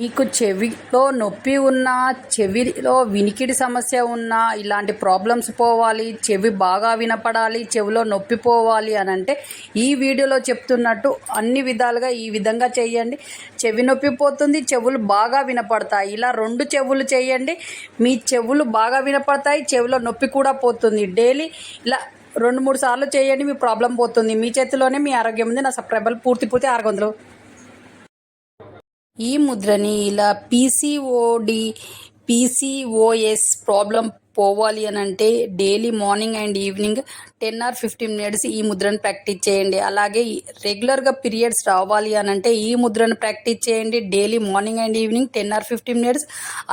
మీకు చెవిలో నొప్పి ఉన్నా, చెవిలో వినికిడి సమస్య ఉన్నా, ఇలాంటి ప్రాబ్లమ్స్ పోవాలి, చెవి బాగా వినపడాలి, చెవిలో నొప్పి పోవాలి అని అంటే ఈ వీడియోలో చెప్తున్నట్టు అన్ని విధాలుగా ఈ విధంగా చేయండి. చెవి నొప్పి పోతుంది, చెవులు బాగా వినపడతాయి. ఇలా 2 చెవులు చేయండి, మీ చెవులు బాగా వినపడతాయి, చెవిలో నొప్పి కూడా పోతుంది. డైలీ ఇలా 2-3 సార్లు చేయండి, మీ ప్రాబ్లం పోతుంది. మీ చేతిలోనే మీ ఆరోగ్యం ఉంది. నా సబ్స్క్రైబర్లు పూర్తి 600. ఈ ముద్రని ఇలా పీసీఓఎస్ ప్రాబ్లం పోవాలి అని అంటే daily morning and evening 10 or 15 minutes ఈ ముద్రను ప్రాక్టీస్ చేయండి. అలాగే రెగ్యులర్గా పీరియడ్స్ రావాలి అని అంటే ఈ ముద్రను ప్రాక్టీస్ చేయండి. Daily morning and evening 10 or 15 minutes.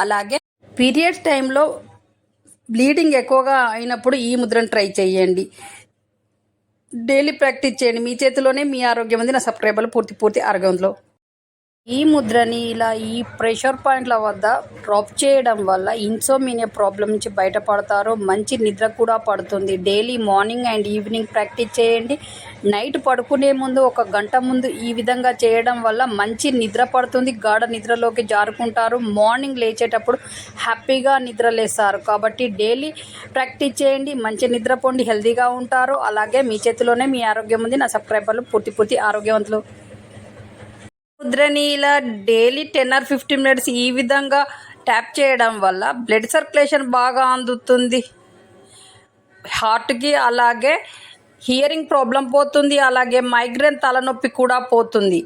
అలాగే పీరియడ్స్ టైంలో బ్లీడింగ్ ఎక్కువగా అయినప్పుడు ఈ ముద్రను ట్రై చేయండి. డైలీ ప్రాక్టీస్ చేయండి. మీ చేతిలోనే మీ ఆరోగ్యం ఉంది. నా సబ్స్క్రైబర్లు పూర్తి ఆరోగ్యంలో. ఈ ముద్రని ఇలా ఈ ప్రెషర్ పాయింట్ల వద్ద డ్రాప్ చేయడం వల్ల ఇన్సోమినియా ప్రాబ్లం నుంచి బయటపడతారు. మంచి నిద్ర కూడా పడుతుంది. Daily morning and evening practice చేయండి. నైట్ పడుకునే ముందు 1 గంట ముందు ఈ విధంగా చేయడం వల్ల మంచి నిద్ర పడుతుంది. గాఢ నిద్రలోకి జారుకుంటారు. మార్నింగ్ లేచేటప్పుడు హ్యాపీగా నిద్రలేస్తారు. కాబట్టి డైలీ ప్రాక్టీస్ చేయండి. మంచి నిద్ర పొంది హెల్తీగా ఉంటారు. అలాగే మీ చేతిలోనే మీ ఆరోగ్యం ఉంది. నా సబ్స్క్రైబర్లు పూర్తి ఆరోగ్యవంతులు. ముద్రని ఇలా డైలీ 10 or 15 minutes ఈ విధంగా ట్యాప్ చేయడం వల్ల బ్లడ్ సర్క్యులేషన్ బాగా అందుతుంది హార్ట్కి. అలాగే హియరింగ్ ప్రాబ్లం పోతుంది. అలాగే మైగ్రేన్ తలనొప్పి కూడా పోతుంది.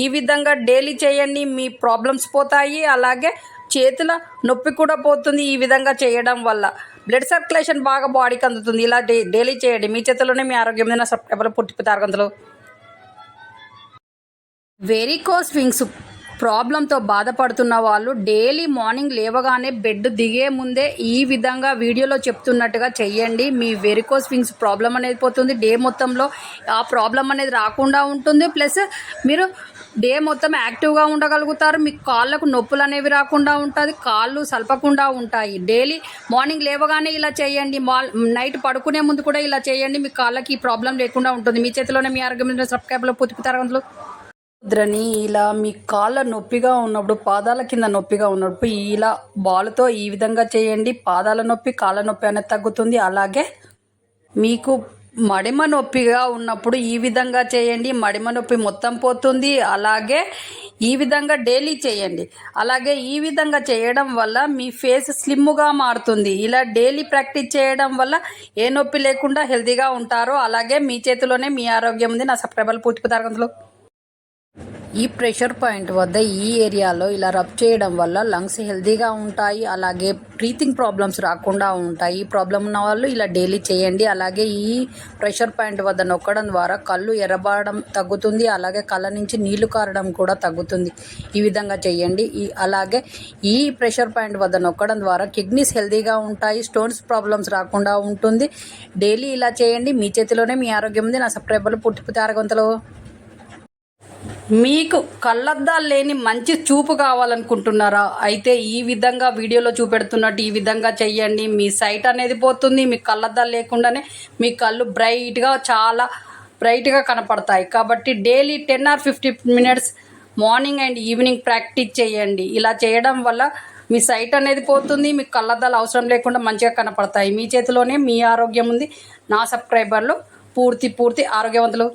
ఈ విధంగా డైలీ చేయండి, మీ ప్రాబ్లమ్స్ పోతాయి. అలాగే చేతుల నొప్పి కూడా పోతుంది. ఈ విధంగా చేయడం వల్ల బ్లడ్ సర్క్యులేషన్ బాగా బాడీకి అందుతుంది. ఇలా డైలీ చేయండి. మీ చేతిలోనే మీ ఆరోగ్యం మీద సబ్స్క్రైబర్లు పూర్తి 600. వెరికోస్ వింగ్స్ ప్రాబ్లంతో బాధపడుతున్న వాళ్ళు డైలీ మార్నింగ్ లేవగానే బెడ్ దిగే ముందే ఈ విధంగా వీడియోలో చెప్తున్నట్టుగా చెయ్యండి. మీ వెరికోస్ వింగ్స్ ప్రాబ్లం అనేది పోతుంది. డే మొత్తంలో ఆ ప్రాబ్లం అనేది రాకుండా ఉంటుంది. ప్లస్ మీరు డే మొత్తం యాక్టివ్గా ఉండగలుగుతారు. మీ కాళ్ళకు నొప్పులు అనేవి రాకుండా ఉంటుంది. కాళ్ళు సల్పకుండా ఉంటాయి. డైలీ మార్నింగ్ లేవగానే ఇలా చేయండి. నైట్ పడుకునే ముందు కూడా ఇలా చేయండి. మీ కాళ్ళకి ఈ ప్రాబ్లం లేకుండా ఉంటుంది. మీ చేతిలోనే మీ ఆరోగ్యం సబ్స్క్రైబర్లు పూర్తి 600. ముద్రని ఇలా మీ కాళ్ళ నొప్పిగా ఉన్నప్పుడు, పాదాల కింద నొప్పిగా ఉన్నప్పుడు ఇలా బాల్తో ఈ విధంగా చేయండి. పాదాల నొప్పి, కాళ్ళ నొప్పి అనేది తగ్గుతుంది. అలాగే మీకు మడిమ నొప్పిగా ఉన్నప్పుడు ఈ విధంగా చేయండి. మడిమ నొప్పి మొత్తం పోతుంది. అలాగే ఈ విధంగా డైలీ చేయండి. అలాగే ఈ విధంగా చేయడం వల్ల మీ ఫేస్ స్లిమ్గా మారుతుంది. ఇలా డైలీ ప్రాక్టీస్ చేయడం వల్ల ఏ నొప్పి లేకుండా హెల్తీగా ఉంటారు. అలాగే మీ చేతిలోనే మీ ఆరోగ్యం ఉంది. నా సబ్స్క్రైబర్లు పూర్తి 600. ఈ ప్రెషర్ పాయింట్ వద్ద ఈ ఏరియాలో ఇలా రబ్ చేయడం వల్ల లంగ్స్ హెల్తీగా ఉంటాయి. అలాగే బ్రీతింగ్ ప్రాబ్లమ్స్ రాకుండా ఉంటాయి. ఈ ప్రాబ్లం ఉన్న వాళ్ళు ఇలా డైలీ చేయండి. అలాగే ఈ ప్రెషర్ పాయింట్ వద్ద నొక్కడం ద్వారా కళ్ళు ఎర్రబడడం తగ్గుతుంది. అలాగే కళ్ళ నుంచి నీళ్లు కారడం కూడా తగ్గుతుంది. ఈ విధంగా చేయండి. అలాగే ఈ ప్రెషర్ పాయింట్ వద్ద నొక్కడం ద్వారా కిడ్నీస్ హెల్తీగా ఉంటాయి. స్టోన్స్ ప్రాబ్లమ్స్ రాకుండా ఉంటుంది. డైలీ ఇలా చేయండి. మీ చేతిలోనే మీ ఆరోగ్యం ఉంది. నా సబ్స్క్రైబర్లు పూర్తి 600. మీకు కళ్ళద్దాలు లేని మంచి చూపు కావాలనుకుంటున్నారా? అయితే ఈ విధంగా వీడియోలో చూపెడుతున్నట్టు ఈ విధంగా చెయ్యండి. మీ సైట్ అనేది పోతుంది. మీ కళ్ళద్దాలు లేకుండానే మీ కళ్ళు చాలా బ్రైట్గా కనపడతాయి. కాబట్టి daily 10 or 15 minutes morning and evening practice చేయండి. ఇలా చేయడం వల్ల మీ సైట్ అనేది పోతుంది. మీ కళ్ళద్దాలు అవసరం లేకుండా మంచిగా కనపడతాయి. మీ చేతిలోనే మీ ఆరోగ్యం ఉంది. నా సబ్స్క్రైబర్లు పూర్తి ఆరోగ్యవంతులు.